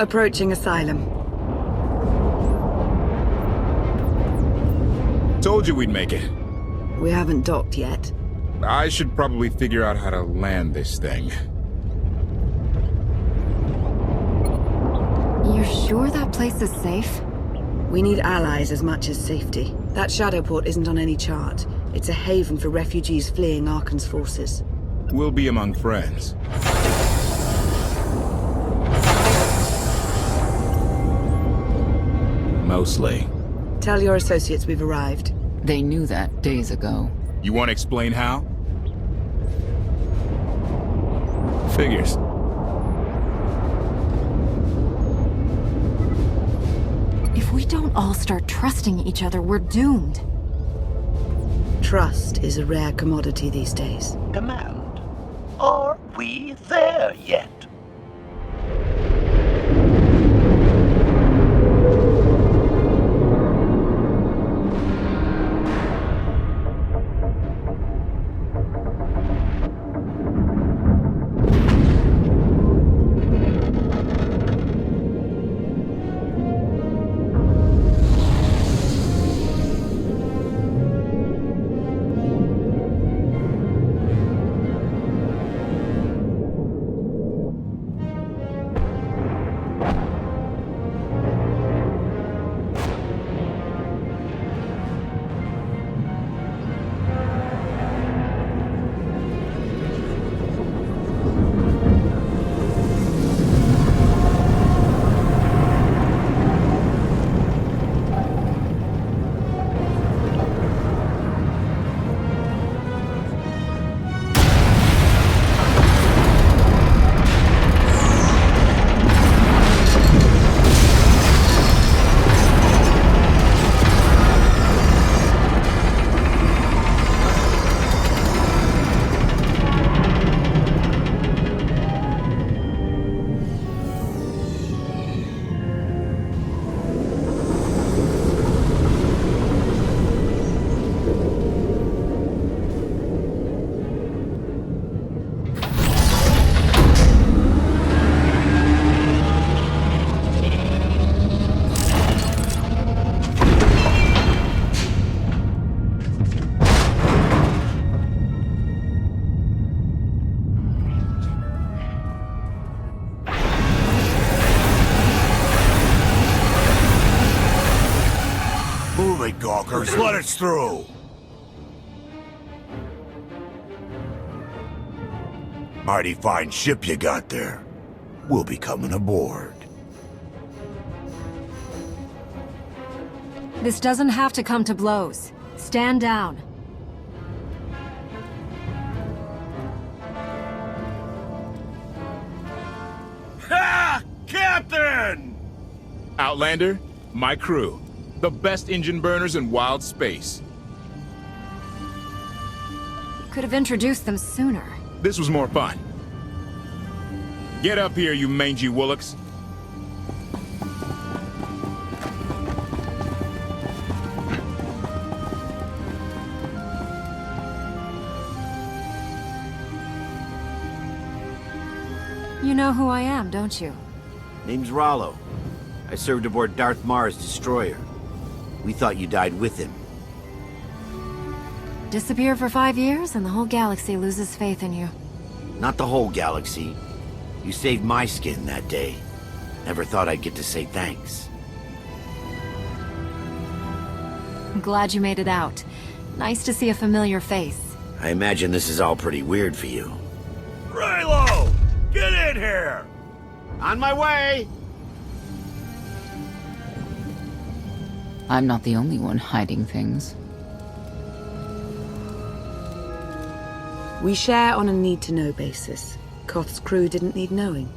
Approaching asylum. Told you we'd make it. We haven't docked yet. I should probably figure out how to land this thing. You're sure that place is safe? We need allies as much as safety. That Shadowport isn't on any chart. It's a haven for refugees fleeing Arkan's forces. We'll be among friends. Mostly. Tell your associates we've arrived. They knew that days ago. You want to explain how? Figures. If we don't all start trusting each other, we're doomed. Trust is a rare commodity these days. Command. Are we there yet? Gawkers, let us through! Mighty fine ship you got there. We'll be coming aboard. This doesn't have to come to blows. Stand down. Ha! Captain! Outlander, my crew. The best engine burners in wild space. Could have introduced them sooner. This was more fun. Get up here, you mangy woolocks. You know who I am, don't you? Name's Rollo. I served aboard Darth Marr's destroyer. We thought you died with him. Disappear for 5 years and the whole galaxy loses faith in you. Not the whole galaxy. You saved my skin that day. Never thought I'd get to say thanks. I'm glad you made it out. Nice to see a familiar face. I imagine this is all pretty weird for you. Raylo! Get in here! On my way! I'm not the only one hiding things. We share on a need-to-know basis. Koth's crew didn't need knowing.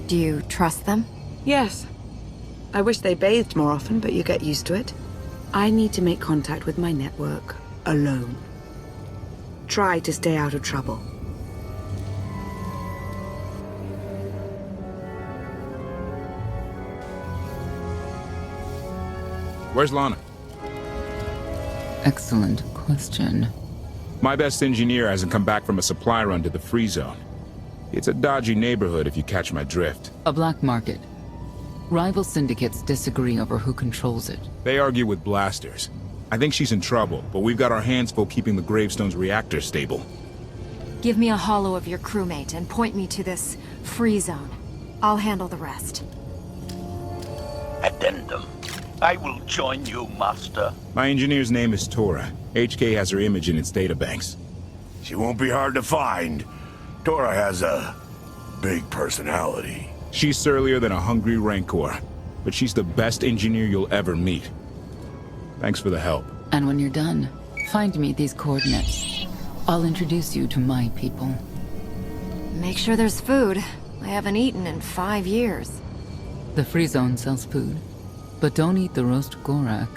Do you trust them? Yes. I wish they bathed more often, but you get used to it. I need to make contact with my network, alone. Try to stay out of trouble. Where's Lana? Excellent question. My best engineer hasn't come back from a supply run to the free zone. It's a dodgy neighborhood if you catch my drift. A black market. Rival syndicates disagree over who controls it. They argue with blasters. I think she's in trouble, but we've got our hands full keeping the Gravestone's reactor stable. Give me a holo of your crewmate and point me to this free zone. I'll handle the rest. Addendum. I will join you, Master. My engineer's name is Tora. HK has her image in its databanks. She won't be hard to find. Tora has a big personality. She's surlier than a hungry rancor, but she's the best engineer you'll ever meet. Thanks for the help. And when you're done, find me these coordinates. I'll introduce you to my people. Make sure there's food. I haven't eaten in 5 years. The free zone sells food, but don't eat the roast Gorak.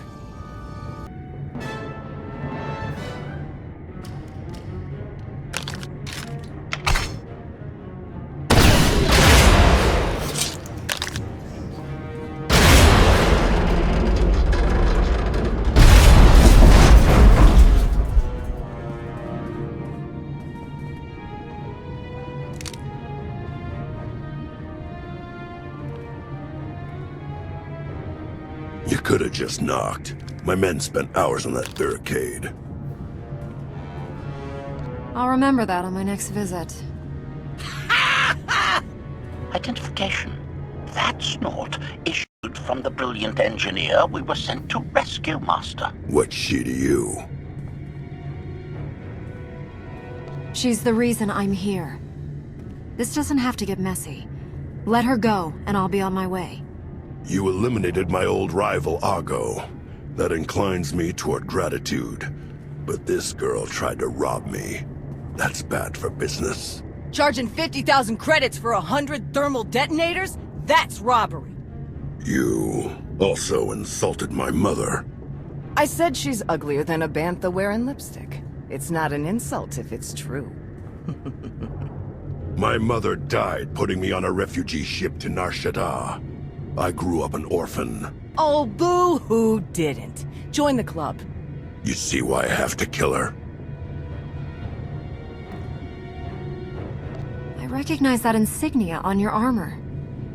You could have just knocked. My men spent hours on that barricade. I'll remember that on my next visit. Identification. That's not issued from the brilliant engineer we were sent to rescue, Master. What's she to you? She's the reason I'm here. This doesn't have to get messy. Let her go, and I'll be on my way. You eliminated my old rival, Argo. That inclines me toward gratitude. But this girl tried to rob me. That's bad for business. Charging 50,000 credits for 100 thermal detonators? That's robbery. You also insulted my mother. I said she's uglier than a bantha wearing lipstick. It's not an insult if it's true. My mother died putting me on a refugee ship to Nar Shaddaa. I grew up an orphan. Oh, boo-hoo didn't. Join the club. You see why I have to kill her? I recognize that insignia on your armor.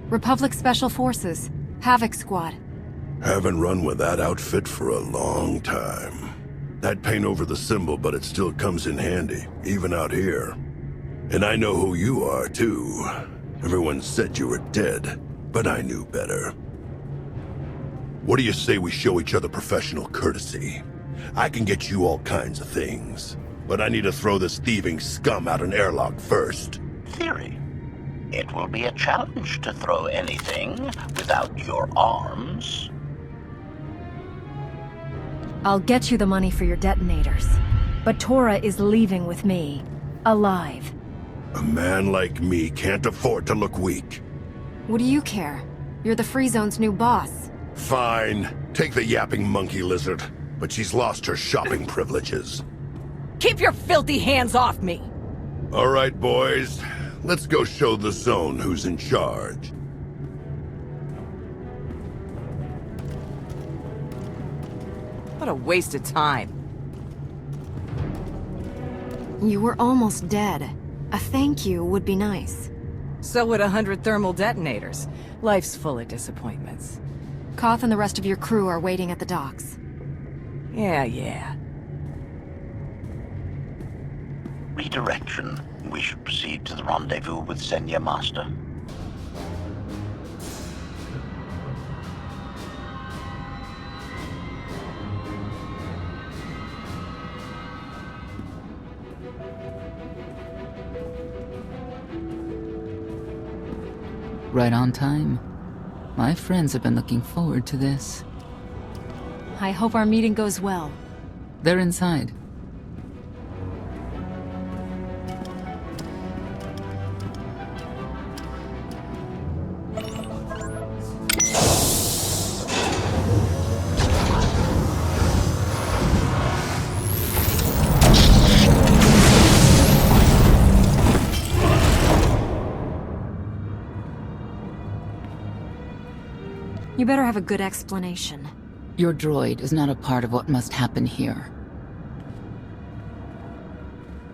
Republic Special Forces, Havoc Squad. Haven't run with that outfit for a long time. I'd paint over the symbol, but it still comes in handy, even out here. And I know who you are, too. Everyone said you were dead, but I knew better. What do you say we show each other professional courtesy? I can get you all kinds of things, but I need to throw this thieving scum out an airlock first. Theory. It will be a challenge to throw anything without your arms. I'll get you the money for your detonators. But Tora is leaving with me. Alive. A man like me can't afford to look weak. What do you care? You're the Free Zone's new boss. Fine. Take the yapping monkey lizard. But she's lost her shopping privileges. Keep your filthy hands off me! All right, boys. Let's go show the zone who's in charge. What a waste of time. You were almost dead. A thank you would be nice. So would 100 thermal detonators. Life's full of disappointments. Koth and the rest of your crew are waiting at the docks. Yeah. Redirection. We should proceed to the rendezvous with Senya, Master. Right on time. My friends have been looking forward to this. I hope our meeting goes well. They're inside. You better have a good explanation. Your droid is not a part of what must happen here.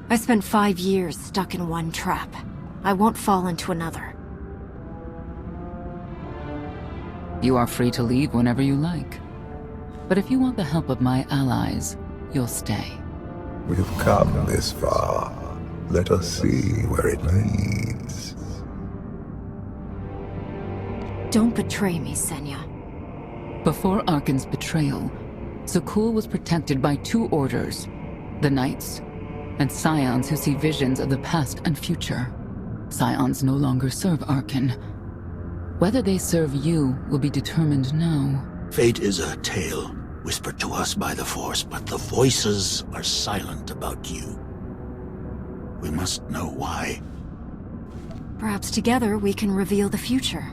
I spent 5 years stuck in one trap. I won't fall into another. You are free to leave whenever you like. But if you want the help of my allies, you'll stay. We've come this far. Let us see where it leads. Don't betray me, Senya. Before Arkan's betrayal, Zakul was protected by two orders, the Knights, and Scions who see visions of the past and future. Scions no longer serve Arkan. Whether they serve you will be determined now. Fate is a tale whispered to us by the Force, but the voices are silent about you. We must know why. Perhaps together we can reveal the future.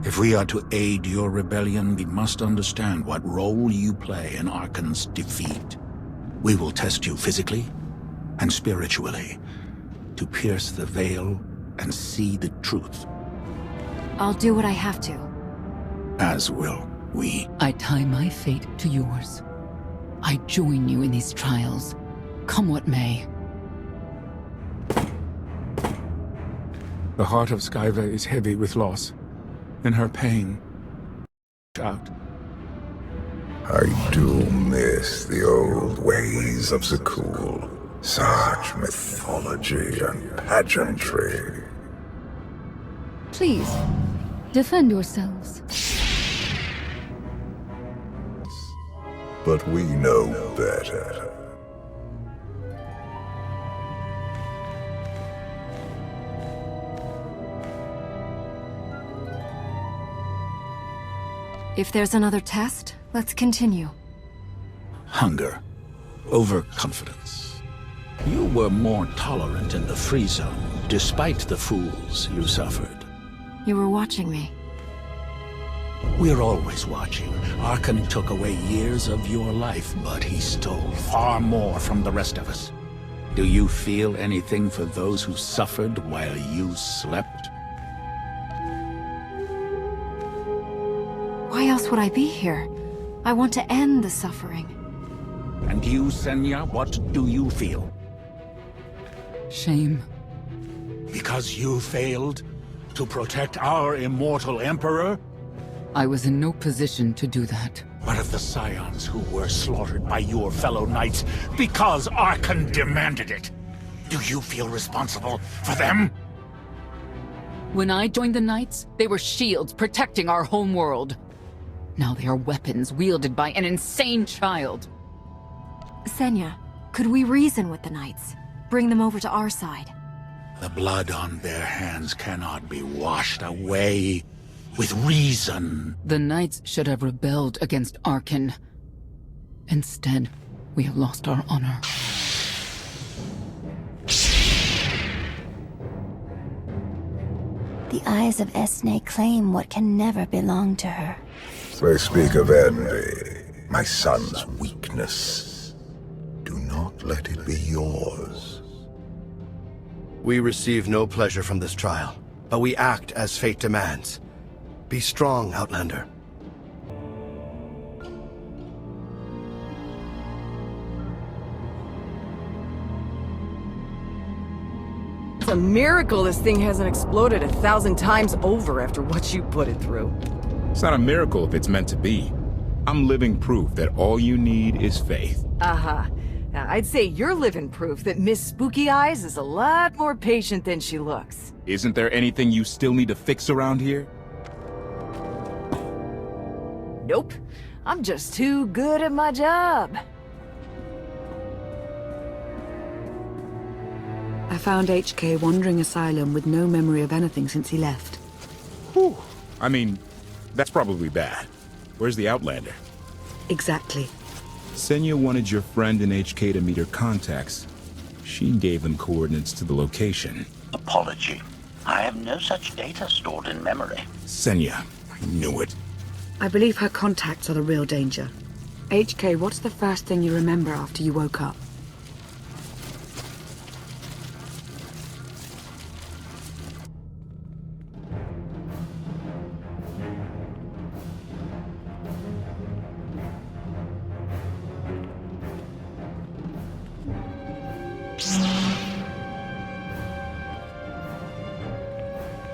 If we are to aid your rebellion, we must understand what role you play in Arkan's defeat. We will test you physically and spiritually to pierce the veil and see the truth. I'll do what I have to. As will we. I tie my fate to yours. I join you in these trials, come what may. The heart of Skyva is heavy with loss. In her pain, out. I do miss the old ways of Zakul. Such mythology and pageantry. Please, defend yourselves. But we know better. If there's another test, let's continue. Hunger. Overconfidence. You were more tolerant in the free zone, despite the fools you suffered. You were watching me. We're always watching. Arkan took away years of your life, but he stole far more from the rest of us. Do you feel anything for those who suffered while you slept? Why else would I be here? I want to end the suffering. And you, Senya, what do you feel? Shame. Because you failed to protect our immortal Emperor? I was in no position to do that. What of the Scions who were slaughtered by your fellow knights because Arkan demanded it? Do you feel responsible for them? When I joined the Knights, they were shields protecting our home world. Now they are weapons wielded by an insane child. Senya, could we reason with the Knights? Bring them over to our side. The blood on their hands cannot be washed away with reason. The Knights should have rebelled against Arkan. Instead, we have lost our honor. The eyes of Esne claim what can never belong to her. They speak of envy, my son's weakness. Do not let it be yours. We receive no pleasure from this trial, but we act as fate demands. Be strong, Outlander. It's a miracle this thing hasn't exploded 1,000 times over after what you put it through. It's not a miracle if it's meant to be. I'm living proof that all you need is faith. Uh-huh. Now, I'd say you're living proof that Miss Spooky Eyes is a lot more patient than she looks. Isn't there anything you still need to fix around here? Nope. I'm just too good at my job. I found HK wandering asylum with no memory of anything since he left. Whew. I mean, that's probably bad. Where's the Outlander? Exactly. Senya wanted your friend in HK to meet her contacts. She gave them coordinates to the location. Apology. I have no such data stored in memory. Senya, I knew it. I believe her contacts are the real danger. HK, what's the first thing you remember after you woke up?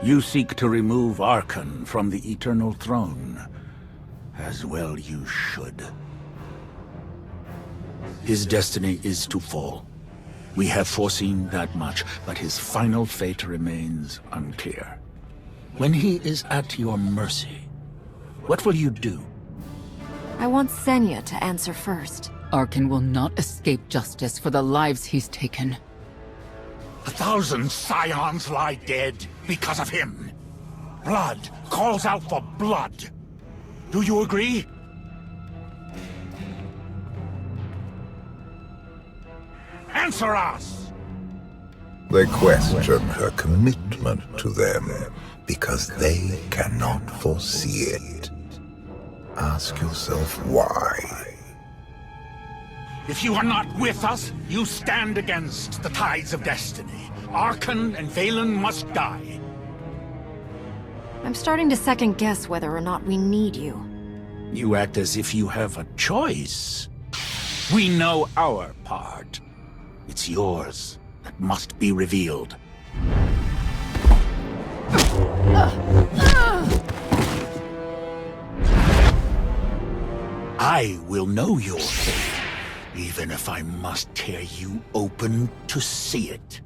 You seek to remove Arkan from the Eternal Throne. As well you should. His destiny is to fall. We have foreseen that much, but his final fate remains unclear. When he is at your mercy, what will you do? I want Senya to answer first. Arkan will not escape justice for the lives he's taken. 1,000 scions lie dead because of him. Blood calls out for blood. Do you agree? Answer us! They question her commitment to them because they cannot foresee it. Ask yourself why. If you are not with us, you stand against the tides of destiny. Arkan and Valen must die. I'm starting to second guess whether or not we need you. You act as if you have a choice. We know our part. It's yours that must be revealed. I will know your fate, even if I must tear you open to see it.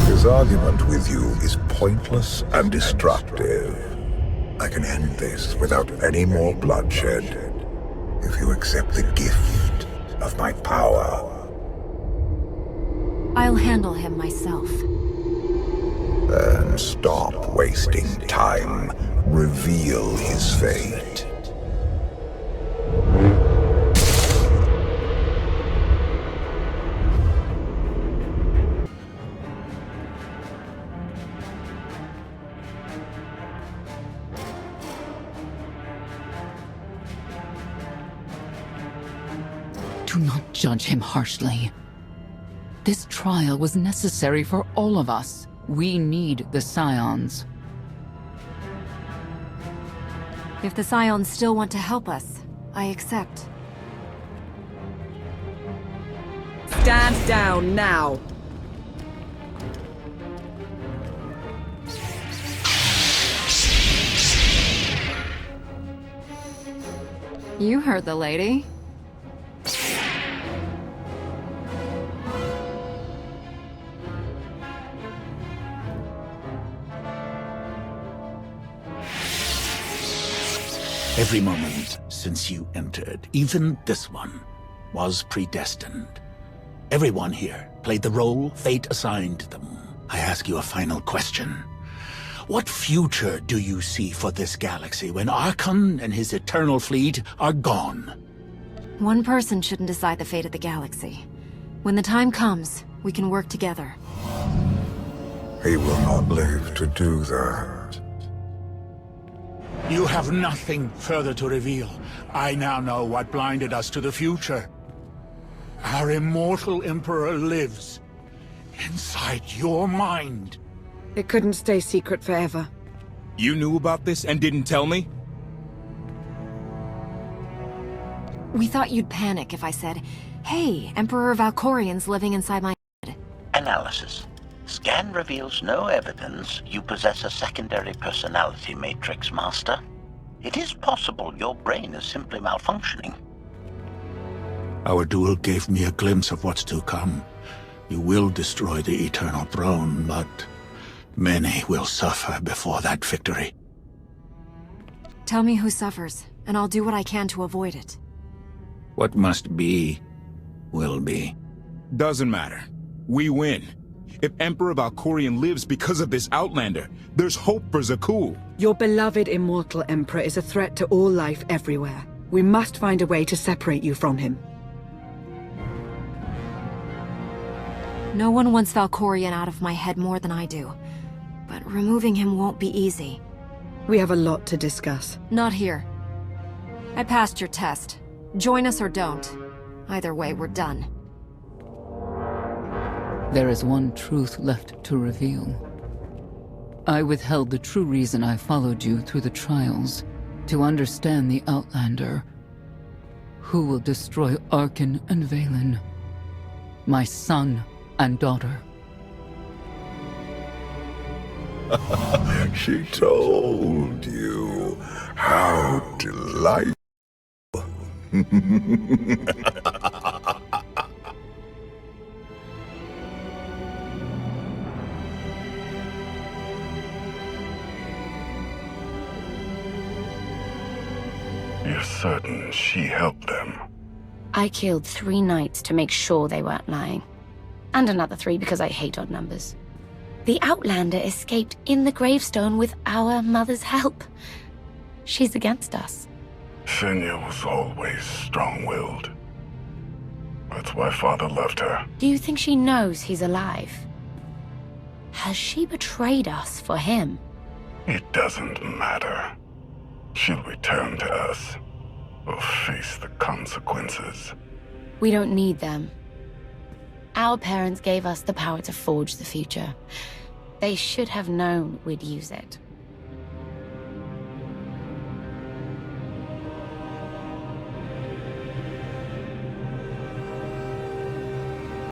His argument with you is pointless and destructive. I can end this without any more bloodshed if you accept the gift of my power. I'll handle him myself. Then stop wasting time. Reveal his fate. Do not judge him harshly. This trial was necessary for all of us. We need the Scions. If the Scions still want to help us, I accept. Stand down now. You heard the lady. Every moment since you entered, even this one, was predestined. Everyone here played the role fate assigned them. I ask you a final question. What future do you see for this galaxy when Arkan and his eternal fleet are gone? One person shouldn't decide the fate of the galaxy. When the time comes, we can work together. He will not live to do that. You have nothing further to reveal. I now know what blinded us to the future. Our immortal Emperor lives inside your mind. It couldn't stay secret forever. You knew about this and didn't tell me? We thought you'd panic if I said, "Hey, Emperor Valkorian's living inside my head." Analysis. Scan reveals no evidence you possess a secondary personality matrix, Master. It is possible your brain is simply malfunctioning. Our duel gave me a glimpse of what's to come. You will destroy the Eternal Throne, but many will suffer before that victory. Tell me who suffers, and I'll do what I can to avoid it. What must be, will be. Doesn't matter. We win. If Emperor Valkorian lives because of this Outlander, there's hope for Zakul. Your beloved immortal Emperor is a threat to all life everywhere. We must find a way to separate you from him. No one wants Valkorian out of my head more than I do. But removing him won't be easy. We have a lot to discuss. Not here. I passed your test. Join us or don't. Either way, we're done. There is one truth left to reveal. I withheld the true reason I followed you through the trials, to understand the Outlander, who will destroy Arkan and Valen, my son and daughter. She told you. How delightful. You're certain she helped them? I killed 3 knights to make sure they weren't lying. And another 3 because I hate odd numbers. The Outlander escaped in the gravestone with our mother's help. She's against us. Senya was always strong-willed. That's why Father left her. Do you think she knows he's alive? Has she betrayed us for him? It doesn't matter. She'll return to us, or face the consequences. We don't need them. Our parents gave us the power to forge the future. They should have known we'd use it.